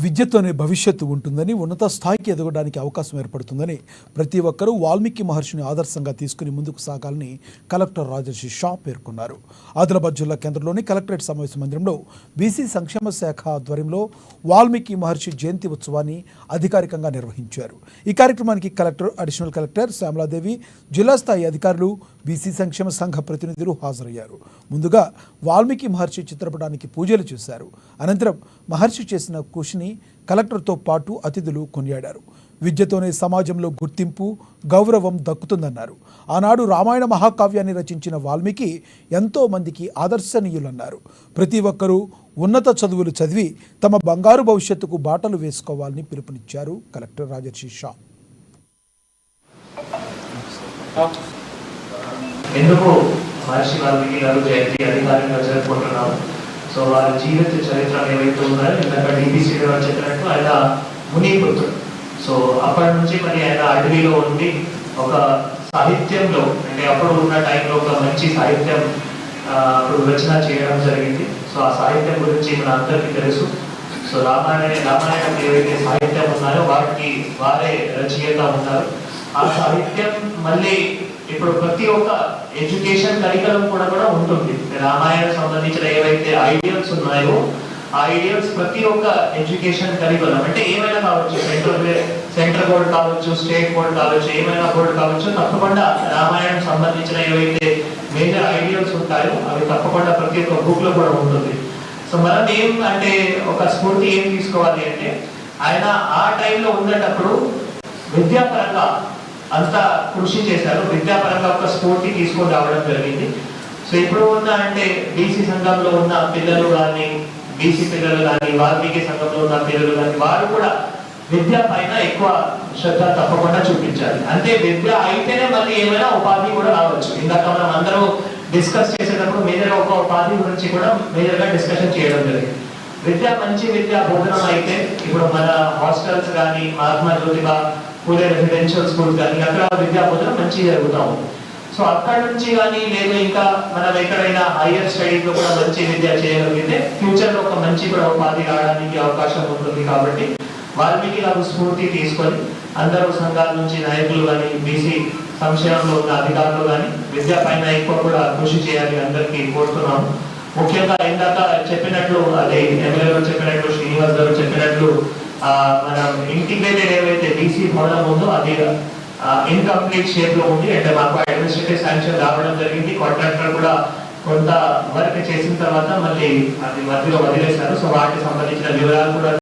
విద్యతోనే భవిష్యత్తు ఉంటుందని, ఉన్నత స్థాయికి ఎదగడానికి అవకాశం ఏర్పడుతుందని ప్రతి ఒక్కరూ వాల్మీకి మహర్షిని ఆదర్శంగా తీసుకుని ముందుకు సాగాలని కలెక్టర్ రాజర్షి షా పేర్కొన్నారు. ఆదిలాబాద్ జిల్లా కేంద్రంలోని కలెక్టరేట్ సమావేశ మందిరంలో బీసీ సంక్షేమ శాఖ ఆధ్వర్యంలో వాల్మీకి మహర్షి జయంతి ఉత్సవాన్ని అధికారికంగా నిర్వహించారు. ఈ కార్యక్రమానికి కలెక్టర్, అడిషనల్ కలెక్టర్ శ్యామలాదేవి, జిల్లా స్థాయి అధికారులు, బీసీ సంక్షేమ సంఘ ప్రతినిధులు హాజరయ్యారు. ముందుగా వాల్మీకి మహర్షి చిత్రపటానికి పూజలు చేశారు. అనంతరం మహర్షి చేసిన కృషిని కలెక్టర్తో పాటు అతిథులు కొనియాడారు. విద్యతోనే సమాజంలో గుర్తింపు, గౌరవం దక్కుతుందన్నారు. ఆనాడు రామాయణ మహాకావ్యాన్ని రచించిన వాల్మీకి ఎంతో మందికి ఆదర్శనీయులన్నారు. ప్రతి ఒక్కరూ ఉన్నత చదువులు చదివి తమ బంగారు భవిష్యత్తుకు బాటలు వేసుకోవాలని పిలుపునిచ్చారు కలెక్టర్ రాజర్షి షా. ఎందుకు మహర్షి వాల్మీకి గారు జయంతి అధికారికంగా జరుపుకుంటున్నాము. సో వారి జీవిత చరిత్ర ఏవైతే ఉన్నాయో ఇందాక డీబీసీ గారు చెప్పినట్టు ఆయన మునిపుత్రుడు. సో అప్పటి నుంచి మరి ఆయన అడవిలో ఉండి ఒక సాహిత్యంలో, అంటే అప్పుడు ఉన్న టైంలో ఒక మంచి సాహిత్యం అప్పుడు రచన చేయడం జరిగింది. సో ఆ సాహిత్యం గురించి మన అందరికీ తెలుసు. సో రామాయణం ఏవైతే సాహిత్యం ఉన్నాయో వాటికి వారే రచయిత ఉన్నారు. ఆ సాహిత్యం మళ్ళీ ఇప్పుడు ప్రతి ఒక్క ఎడ్యుకేషన్ కరికులం కూడా ఉంటుంది. రామాయణం సంబంధించిన ఏవైతే ఐడియల్స్ ఉన్నాయో ఆ ఐడియల్స్ ప్రతి ఒక్క ఎడ్యుకేషన్ కరికులం, అంటే ఏమైనా కావచ్చు, సెంట్రల్ బోర్డు కావచ్చు, స్టేట్ బోర్డు కావచ్చు, ఏమైనా బోర్డు కావచ్చు, తప్పకుండా రామాయణం సంబంధించిన ఏవైతే మేజర్ ఐడియల్స్ ఉంటాయో అవి తప్పకుండా ప్రతి ఒక్క బుక్ లో కూడా ఉంటుంది. సో మనం ఏం అంటే ఒక స్ఫూర్తి ఏం తీసుకోవాలి అంటే, ఆయన ఆ టైంలో ఉండేటప్పుడు విద్యాపరంగా అంతా కృషి చేశారు. విద్యాపరంగా ఒక స్ఫూర్తి తీసుకొని రావడం జరిగింది. సో ఇప్పుడు ఉన్న అంటే బీసీ సంఘంలో ఉన్న పిల్లలు కానీ, బీసీ పిల్లలు కానీ, వాల్మీకి సంఘంలో ఉన్న పిల్లలు కానీ, వారు కూడా విద్య పైన ఎక్కువ శ్రద్ధ తప్పకుండా చూపించాలి. అంటే విద్య అయితేనే మళ్ళీ ఏమైనా ఉపాధి కూడా రావచ్చు. ఇందాక మనం అందరూ డిస్కస్ చేసేటప్పుడు మేజర్గా ఒక ఉపాధి గురించి కూడా మేజర్గా డిస్కషన్ చేయడం జరిగింది. విద్య, మంచి విద్య బోధనం అయితే ఇప్పుడు మన హాస్టల్స్ కానీ, మహాత్మా జ్యోతిబా పూలే రెసిడెన్షియల్ స్కూల్స్ కానీ అక్కడ విద్యా బోధన మంచిగా జరుగుతూ ఉంది. సో అక్కడ నుంచి కానీ లేదు ఇంకా మనం ఎక్కడైనా హైయర్ స్టడీస్ లో కూడా మంచి విద్య చేయగలిగితే ఫ్యూచర్ లో ఒక మంచి కూడా ఉపాధి రావడానికి అవకాశం ఉంటుంది. కాబట్టి వాల్మీకి గారు స్ఫూర్తి తీసుకొని అందరూ సంఘాల నుంచి నాయకులు కానీ, బీసీ సంక్షేమంలో ఉన్న అధికారులు కానీ విద్య పైన ఎక్కువ కూడా కృషి చేయాలి అందరికీ కోరుతున్నాము. ముఖ్యంగా ఇందాక చెప్పినట్లు, అదే ఎమ్మెల్యే గారు చెప్పినట్లు, శ్రీనివాస్ గారు చెప్పినట్లు, మనం ఇంటిగ్రేటెడ్ ఏవైతే బీసీ భవనం ఉందో అది ఇన్కంప్లీట్ షేప్ లో ఉంది. అంటే మాకు అడ్మినిస్ట్రేటివ్ శాంక్షన్ రావడం జరిగింది. కాంట్రాక్టర్ కూడా కొంత వర్క్ చేసిన తర్వాత మళ్ళీ అది మధ్యలో వదిలేశారు. సో వాటికి సంబంధించిన వివరాలు కూడా